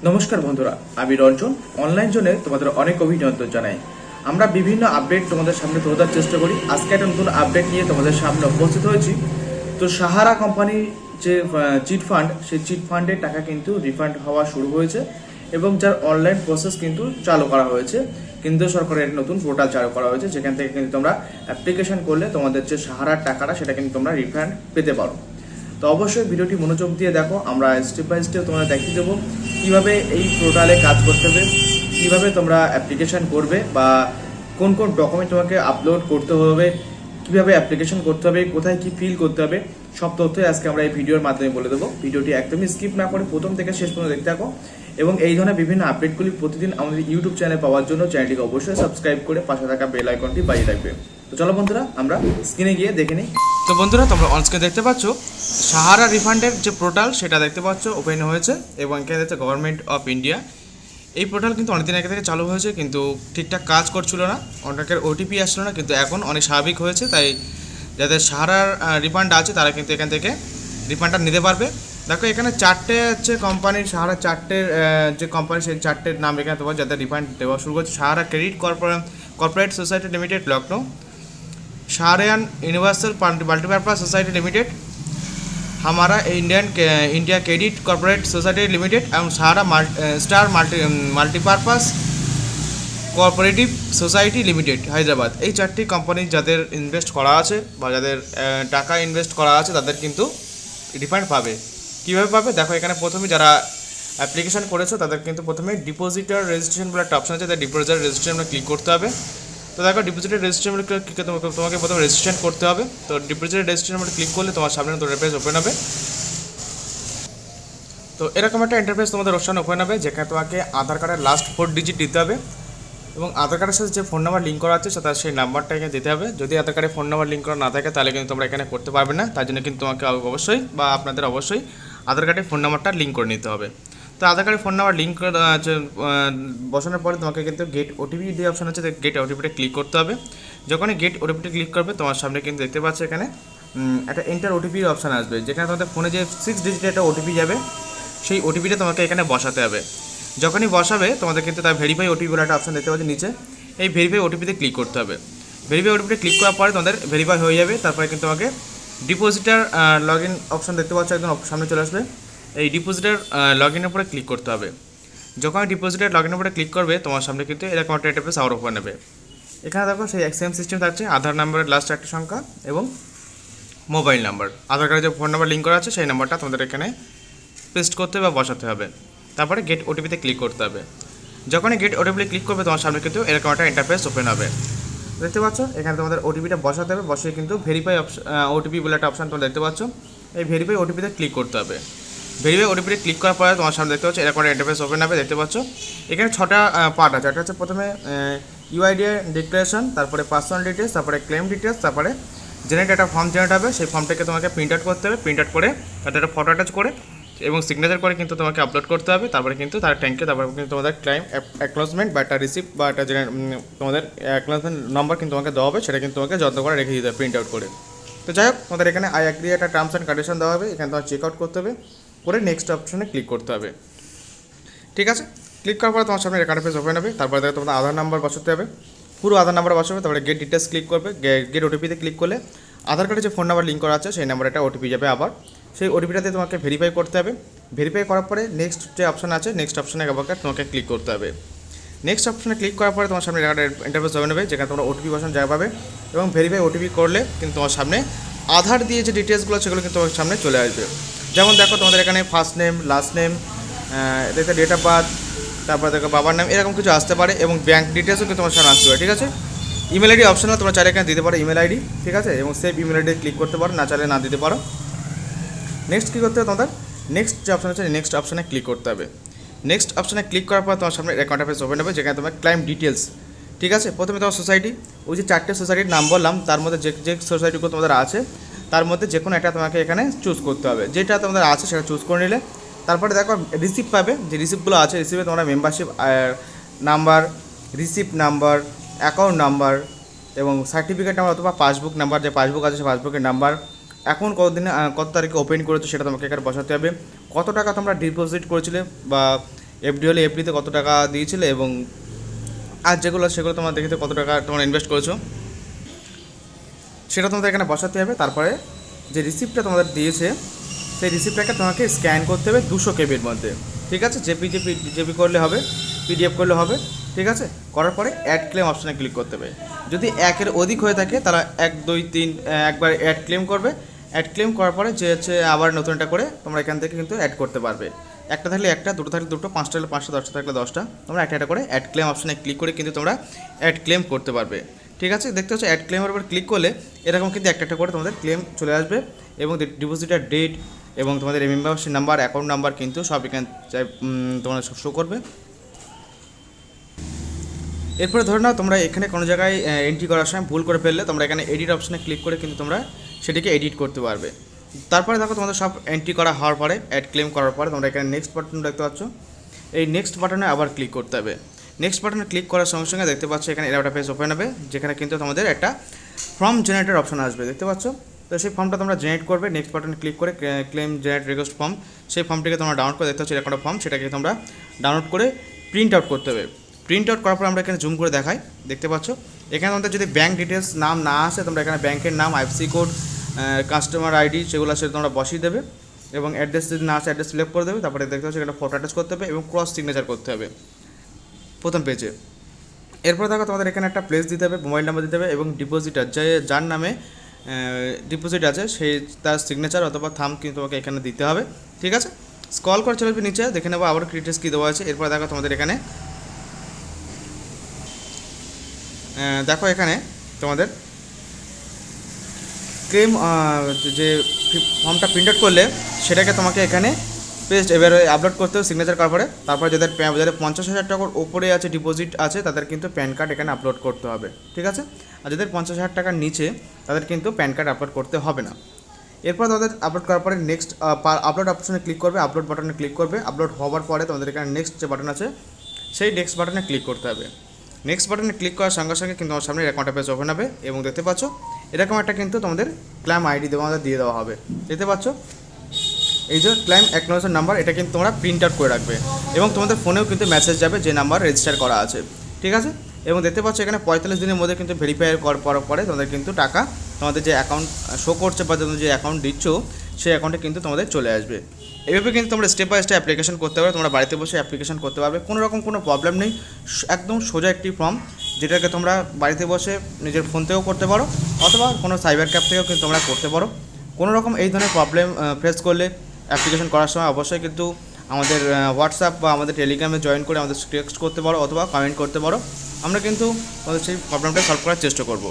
নমস্কার বন্ধুরা, আমি রঞ্জন অনলাইন জোনে তোমাদের অনেক অভিনন্দন জানাই। আমরা বিভিন্ন আপডেট তোমাদের সামনে তুলে ধরার চেষ্টা করি। আজকে একটা নতুন আপডেট নিয়ে তোমাদের সামনে উপস্থিত হয়েছি। তো সাহারা কোম্পানির যে চিট ফান্ড, সেই চিট ফান্ডের টাকা কিন্তু রিফান্ড হওয়া শুরু হয়েছে এবং যার অনলাইন প্রসেস কিন্তু চালু করা হয়েছে। কেন্দ্র সরকারের নতুন পোর্টাল চালু করা হয়েছে, যেখান থেকে কিন্তু তোমরা অ্যাপ্লিকেশন করলে তোমাদের যে সাহারার টাকাটা সেটা কিন্তু তোমরা রিফান্ড পেতে পারো। তো অবশ্যই ভিডিওটি মনোযোগ দিয়ে দেখো। আমরা স্টেপ বাই স্টেপ তোমরা দেখিয়ে দেবো কীভাবে এই পোর্টালে কাজ করতে হবে, কীভাবে তোমরা অ্যাপ্লিকেশন করবে বা কোন কোন ডকুমেন্ট তোমাকে আপলোড করতে হবে, কীভাবে অ্যাপ্লিকেশন করতে হবে, কোথায় কি ফিল করতে হবে, সব তথ্যই আজকে আমরা এই ভিডিওর মাধ্যমে বলে দেবো। ভিডিওটি একদমই স্কিপ না করে প্রথম থেকে শেষ পর্যন্ত দেখতে থাকো এবং এই ধরনের বিভিন্ন আপডেটগুলি প্রতিদিন আমাদের ইউটিউব চ্যানেলে পাওয়ার জন্য চ্যানেলটিকে অবশ্যই সাবস্ক্রাইব করে পাশে থাকা বেল আইকনটি বাজিয়ে রাখবে। তো চলো বন্ধুরা, আমরা স্ক্রিনে গিয়ে দেখে নিই। তো বন্ধুরা, তোমরা অনস্ক্রিনে দেখতে পাচ্ছ সাহারা রিফান্ডের যে পোর্টাল সেটা দেখতে পাচ্ছ ওপেন হয়েছে এবং এখানে দেখতে গভর্নমেন্ট অফ ইন্ডিয়া। এই পোর্টাল কিন্তু অনেকদিন আগে থেকে চালু হয়েছে, কিন্তু ঠিকঠাক কাজ করছিল না, অনেকের ওটিপি আসছিল না, কিন্তু এখন অনেক স্বাভাবিক হয়েছে। তাই যাদের সাহারার রিফান্ড আছে তারা কিন্তু এখান থেকে রিফান্ডটা নিতে পারবে। দেখো এখানে চারটে হচ্ছে কোম্পানির, সাহারা চারটের যে কোম্পানি সেই চারটের নাম এখানে তোমার যাদের রিফান্ড দেওয়া শুরু করছে। Sahara credit corporate society limited Lucknow, Saharayan universal multipurpose society limited, Hamara India credit corporate society limited এবং Sahara star multipurpose cooperative society limited Hyderabad. এই চারটি কোম্পানি যাদের ইনভেস্ট করা আছে বা যাদের টাকা ইনভেস্ট করা আছে তাদের কিন্তু রিফান্ড পাবে। কীভাবে পাবে দেখো, এখানে প্রথমে যারা অ্যাপ্লিকেশন করেছো তাদের কিন্তু প্রথমে ডিপোজিটার রেজিস্ট্রেশন বলে একটা অপশন আছে, তাই ডিপোজিটার রেজিস্ট্রেশনে ক্লিক করতে হবে। তো দেখো ডিপোজিটের রেজিস্ট্রেশন তোমাকে প্রথমে রেজিস্ট্রেশন করতে হবে। তো ডিপোজিটের রেজিস্ট্রেশন ক্লিক করলে তোমার সামনে নতুন ইন্টারফেস ওপেন হবে। তো এরকম একটা ইন্টারফেস তোমাদের অপশন ওপেন হবে, যেখানে তোমাকে আধার কার্ডের লাস্ট 4 ডিজিট দিতে হবে এবং আধার কার্ডের সাথে যে ফোন নাম্বার লিঙ্ক করা আছে সেটা সেই নাম্বারটা এখানে দিতে হবে। যদি আধার কার্ডে ফোন নাম্বার লিঙ্ক করা না থাকে তাহলে কিন্তু তোমরা এখানে করতে পারবে না। তার জন্য কিন্তু তোমাকে অবশ্যই বা আপনাদের অবশ্যই আধার কার্ডে ফোন নাম্বারটা লিঙ্ক করে নিতে হবে। তো আধার কার্ডে ফোন নাম্বার লিঙ্ক বসানোর পরে তোমাকে কিন্তু গেট ওটিপি যে অপশন আছে, গেট ওটিপিটা ক্লিক করতে হবে। যখনই গেট ওটিপিটা ক্লিক করবে তোমার সামনে কিন্তু দেখতে পাচ্ছ এখানে একটা এন্টার ওটিপির অপশান আসবে, যেখানে তোমাদের ফোনে যে 6 ডিজিটের একটা ওটিপি যাবে সেই ওটিপিটা তোমাকে এখানে বসাতে হবে। যখনই বসাবে তোমাদের কিন্তু তার ভেরিফাই ওটিপি বলে একটা অপশান দেখতে পাচ্ছ নিচে, এই ভেরিফাই ওটিপিতে ক্লিক করতে হবে। ভেরিফাই ওটিপিতে ক্লিক করার পরে তোমাদের ভেরিফাই হয়ে যাবে। তারপরে কিন্তু তোমাকে ডিপোজিটার লগ ইন অপশান দেখতে পাচ্ছ একদম সামনে চলে আসবে। এই ডিপোজিটার লগ ইনের উপরে ক্লিক করতে হবে। যখন ডিপোজিটার লগ ইনের উপরে ক্লিক করবে তোমার সামনে কিন্তু এরকম একটা ইন্টারফেস আবার ওপেন হবে। এখানে দেখো সেই সেম সিস্টেম থাকছে, আধার নাম্বারের লাস্ট একটা সংখ্যা এবং মোবাইল নাম্বার, আধার কার্ডে যে ফোন নাম্বার লিঙ্ক করা আছে সেই নাম্বারটা তোমাদের এখানে পেস্ট করতে হবে বা বসাতে হবে। তারপরে গেট ওটিপিতে ক্লিক করতে হবে। যখনই গেট ওটিপিতে ক্লিক করবে তোমার সামনে কিন্তু এরকম একটা ইন্টারফেস ওপেন হবে। দেখতে পাচ্ছ এখানে তোমাদের ওটিপিটা বসাতে হবে, বসিয়ে কিন্তু ভেরিফাই ওটিপি বলে একটা অপশান তোমরা দেখতে পাচ্ছ, এই ভেরিফাই ওটিপিতে ক্লিক করতে হবে। ভেরিফাই ওটিপিতে ক্লিক করার পরে তোমার সামনে দেখতে পাচ্ছ এরকম একটা ইন্টারফেস ওপেন হবে। দেখতে পাচ্ছ এখানে 6টা পার্ট আছে। একটা হচ্ছে প্রথমে ইউআইডি ডিক্লারেশন, তারপরে পার্সোনাল ডিটেলস, তারপরে ক্লেম ডিটেলস, তারপরে জেনারেট একটা ফর্ম জেনারেট হবে। সেই ফর্মটাকে তোমাকে প্রিন্ট আউট করতে হবে, প্রিন্ট আউট করে তাতে একটা ফটো অ্যাটাচ করে এবং সিগনেচার করে কিন্তু তোমাকে আপলোড করতে হবে। তারপরে কিন্তু তার ট্যাঙ্কে তারপরে কিন্তু তোমাদের ক্লাইম অ্যাকনলেজমেন্ট বা একটা রিসিপ্ট বা একটা তোমাদের অ্যাকনলেজমেন্ট নাম্বার কিন্তু তোমাকে দেওয়া হবে, সেটা কিন্তু তোমাকে যত্ন করে রেখে দিতে হবে প্রিন্ট আউট করে। তো যাই হোক, তোমাদের এখানে আই অ্যাগ্রি একটা টার্মস অ্যান্ড কন্ডিশন দেওয়া হবে, এখানে তোমার চেক আউট করতে হবে, করে নেক্সট অপশনে ক্লিক করতে হবে। ঠিক আছে, ক্লিক করার পরে তোমার সামনে ইন্টারফেস ওপেন হবে। তারপরে দেখো তোমাদের আধার নাম্বার বসাতে হবে, পুরো আধার নাম্বার বসাবে। তারপরে গেট ডিটেলস ক্লিক করবে, গেট ওটিপিতে ক্লিক করলে আধার কার্ডে যে ফোন নাম্বার লিঙ্ক করা আছে সেই নাম্বারে একটা ওটিপি যাবে। আবার সেই ওটিপিটাতে তোমাকে ভেরিফাই করতে হবে। ভেরিফাই করার পরে নেক্সট যে অপশন আছে নেক্সট অপশনে আবার তোমাকে ক্লিক করতে হবে। নেক্সট অপশনে ক্লিক করার পরে তোমার সামনে একটা ইন্টারফেস ওপেন হবে, যেখানে তোমরা ওটিপি বসানোর জায়গা পাবে এবং ভেরিফাই ওটিপি করলে কিন্তু তোমার সামনে আধার দিয়ে যে ডিটেলসগুলো সেগুলো কিন্তু তোমার সামনে চলে আসবে। যেমন দেখো তোমাদের এখানে ফার্স্ট নেম, লাস্ট নেম, দেখতে ডেট অফ বার্থ, তারপরে দেখো বাবার নাম, এরকম কিছু আসতে পারে এবং ব্যাঙ্ক ডিটেলসও কিন্তু তোমার সামনে আসতে পারে। ঠিক আছে, ইমেল আইডি অপশনাল, তোমরা চাইলে এখানে দিতে পারো ইমেল আইডি। ঠিক আছে, এবং সেভ ইমেল আইডি ক্লিক করতে পারো, না চাইলে না দিতে পারো। নেক্সট কী করতে হবে, তোমাদের নেক্সট যে অপশন আছে নেক্সট অপশনে ক্লিক করতে হবে। নেক্সট অপশনে ক্লিক করার পর তোমার সামনে অ্যাকাউন্ট ইন্টারফেস ওপেন হবে, যেখানে তোমার ক্লাইম ডিটেলস। ঠিক আছে, প্রথমে তোমার সোসাইটি, ওই যে 4টে সোসাইটির নাম বললাম তার মধ্যে যে সোসাইটিগুলো তোমাদের আছে তার মধ্যে যে কোনো একটা তোমাকে এখানে চুজ করতে হবে, যেটা তোমাদের আছে সেটা চুজ করে নিলে তারপরে দেখো রিসিপ্ট পাবে। যে রিসিপ্টগুলো আছে রিসিপ্টে তোমরা membership number, receipt number, account number এবং সার্টিফিকেট নাম্বার অথবা পাসবুক নাম্বার, যে পাসবুক আছে সেই পাসবুকের নাম্বার, এখন কত তারিখে ওপেন করেছো সেটা তোমাকে এখানে বসাতে হবে, কত টাকা তোমরা ডিপোজিট করেছিলে বা এফডি হলে এফডিতে কত টাকা দিয়েছিলে এবং আর যেগুলো সেগুলো তোমার দেখতে কত টাকা তোমরা ইনভেস্ট করেছো সেটা তোমাদের এখানে বসাতে হবে। তারপরে যে রিসিপ্টটা তোমাদের দিয়েছে সেই রিসিপ্টটাকে তোমাকে স্ক্যান করতে হবে 200 কেবির মধ্যে, ঠিক আছে। জেপি করলে হবে, পিডিএফ করলে হবে, ঠিক আছে। করার পরে অ্যাড ক্লেম অপশানে ক্লিক করতে হবে। যদি 1-এর অধিক হয়ে থাকে তারা 1, 2, 3 একবার অ্যাড ক্লেম করবে। অ্যাড ক্লেম করার পরে যে হচ্ছে আবার নতুন একটা করে তোমরা এখান থেকে কিন্তু অ্যাড করতে পারবে। একটা থাকলে একটা, দুটো থাকলে দুটো, 5টা হলে 5টা, 10টা থাকলে 10টা, তোমরা একটা করে অ্যাড ক্লেম অপশানে ক্লিক করে কিন্তু তোমরা অ্যাড ক্লেম করতে পারবে, ঠিক আছে। দেখতে হচ্ছে অ্যাড ক্লেমের উপর ক্লিক করলে এরকম কিন্তু একটা করে তোমাদের ক্লেম চলে আসবে এবং ডিপোজিটার ডেট এবং তোমাদের মেম্বারশিপ নাম্বার, অ্যাকাউন্ট নাম্বার কিন্তু সব এখানে তোমরা শো করবে। এরপরে ধরে নাও তোমরা এখানে কোনো জায়গায় এন্ট্রি করার সময় ভুল করে ফেললে তোমরা এখানে এডিট অপশানে ক্লিক করে কিন্তু তোমরা সেটিকে এডিট করতে পারবে। তারপরে দেখো তোমাদের সব এন্ট্রি করা হওয়ার পরে অ্যাড ক্লেম করার পরে তোমরা এখানে নেক্সট বাটন দেখতে পাচ্ছ। এই নেক্সট বাটনে আবার ক্লিক করতে হবে। নেক্সট বাটনে ক্লিক করার সঙ্গে সঙ্গে দেখতে পাচ্ছ এখানে এর একটা পেজ ওপেন হবে, যেখানে কিন্তু তোমাদের একটা ফর্ম জেনারেটর অপশন আসবে, দেখতে পাচ্ছ। তো সেই ফর্মটা তোমরা জেনারেট করবে। নেক্সট বাটনে ক্লিক করে ক্লেম জেনারেট রিকোয়েস্ট ফর্ম, সেই ফর্মটিকে তোমরা ডাউনলোড করে দেখতে পাচ্ছ এরকম একটা ফর্ম, সেটাকে তোমরা ডাউনলোড করে প্রিন্ট আউট করতে হবে। প্রিন্ট আউট করার পর আমরা এখানে জুম করে দেখাই, দেখতে পাচ্ছ এখানে তোমাদের যদি ব্যাঙ্ক ডিটেলস নাম না আসে তোমরা এখানে ব্যাংকের নাম, আইএফসি কোড, কাস্টমার আইডি সেগুলো সেটা তোমরা বসিয়ে দেবে এবং অ্যাড্রেস যদি না আসে অ্যাড্রেস সিলেক্ট করে দেবে। তারপরে দেখতে পাচ্ছ এখানে ফটো অ্যাটাচ করতে হবে এবং ক্রস সিগনেচার করতে হবে প্রথম পেজে। এরপর দেখো তোমাদের এখানে একটা প্লেস দিতে হবে, মোবাইল নাম্বার দিতে হবে এবং ডিপোজিটার যার নামে ডিপোজিট আছে সেই তার সিগনেচার অথবা থাম কিন্তু তোমাকে এখানে দিতে হবে, ঠিক আছে। স্ক্রল করে চলে যাবে নিচে, দেখে নেবো আবার ডিটেলস কী দেওয়া আছে। এরপর দেখো তোমাদের এখানে দেখো এখানে তোমাদের ক্লেম যে ফর্মটা প্রিন্ট আউট করলে সেটাকে তোমাকে এখানে পেস্ট এবারে আপলোড করতে হবে সিগনেচার করার পরে। তারপর যাদের 50,000 টাকার ওপরে আছে ডিপোজিট আছে তাদের কিন্তু প্যান কার্ড এখানে আপলোড করতে হবে, ঠিক আছে। আর যাদের 50,000 টাকার নিচে তাদের কিন্তু প্যান কার্ড আপলোড করতে হবে না। এরপর তাদের আপলোড করার পরে নেক্সট আপলোড অপশনে ক্লিক করবে, আপলোড বাটনে ক্লিক করবে। আপলোড হওয়ার পরে তোমাদের এখানে নেক্সট যে বাটন আছে সেই নেক্সট বাটনে ক্লিক করতে হবে। নেক্সট বাটনে ক্লিক করার সঙ্গে সঙ্গে কিন্তু আমার সামনে এরকম একটা পেজ ওপেন হবে এবং দেখতে পাচ্ছ এরকম একটা কিন্তু তোমাদের ক্লেম আইডি দিয়ে দেওয়া হবে, দেখতে পাচ্ছ এই যে ক্লেম অ্যাকনোলেজমেন্ট নাম্বার, এটা কিন্তু তোমরা প্রিন্ট আউট করে রাখবে এবং তোমাদের ফোনেও কিন্তু মেসেজ যাবে যে নাম্বার রেজিস্টার করা আছে, ঠিক আছে। এবং দেখতে পাচ্ছ এখানে 45 দিনের মধ্যে কিন্তু ভেরিফাই করার পরে তোমাদের কিন্তু টাকা তোমাদের যে অ্যাকাউন্ট শো করছে বা তোমরা যে অ্যাকাউন্ট দিচ্ছ সেই অ্যাকাউন্টে কিন্তু তোমাদের চলে আসবে। এইভাবে কিন্তু তোমরা স্টেপ বাই স্টেপ অ্যাপ্লিকেশন করতে পারবে, তোমরা বাড়িতে বসে অ্যাপ্লিকেশন করতে পারবে, কোনো রকম কোনো প্রবলেম নেই। একদম সোজা একটি ফর্ম যেটাকে তোমরা বাড়িতে বসে নিজের ফোন থেকেও করতে পারো অথবা কোনো সাইবার ক্যাফ থেকেও কিন্তু তোমরা করতে পারো। কোনো রকম এই ধরনের প্রবলেম ফেস করলে অ্যাপ্লিকেশন করার সময় অবশ্যই কিন্তু আমাদের হোয়াটসঅ্যাপ বা আমাদের টেলিগ্রামে জয়েন করে আমাদের টেক্সট করতে পারো অথবা কমেন্ট করতে পারো। আমরা কিন্তু সেই প্রবলেমটা সলভ করার চেষ্টা করব।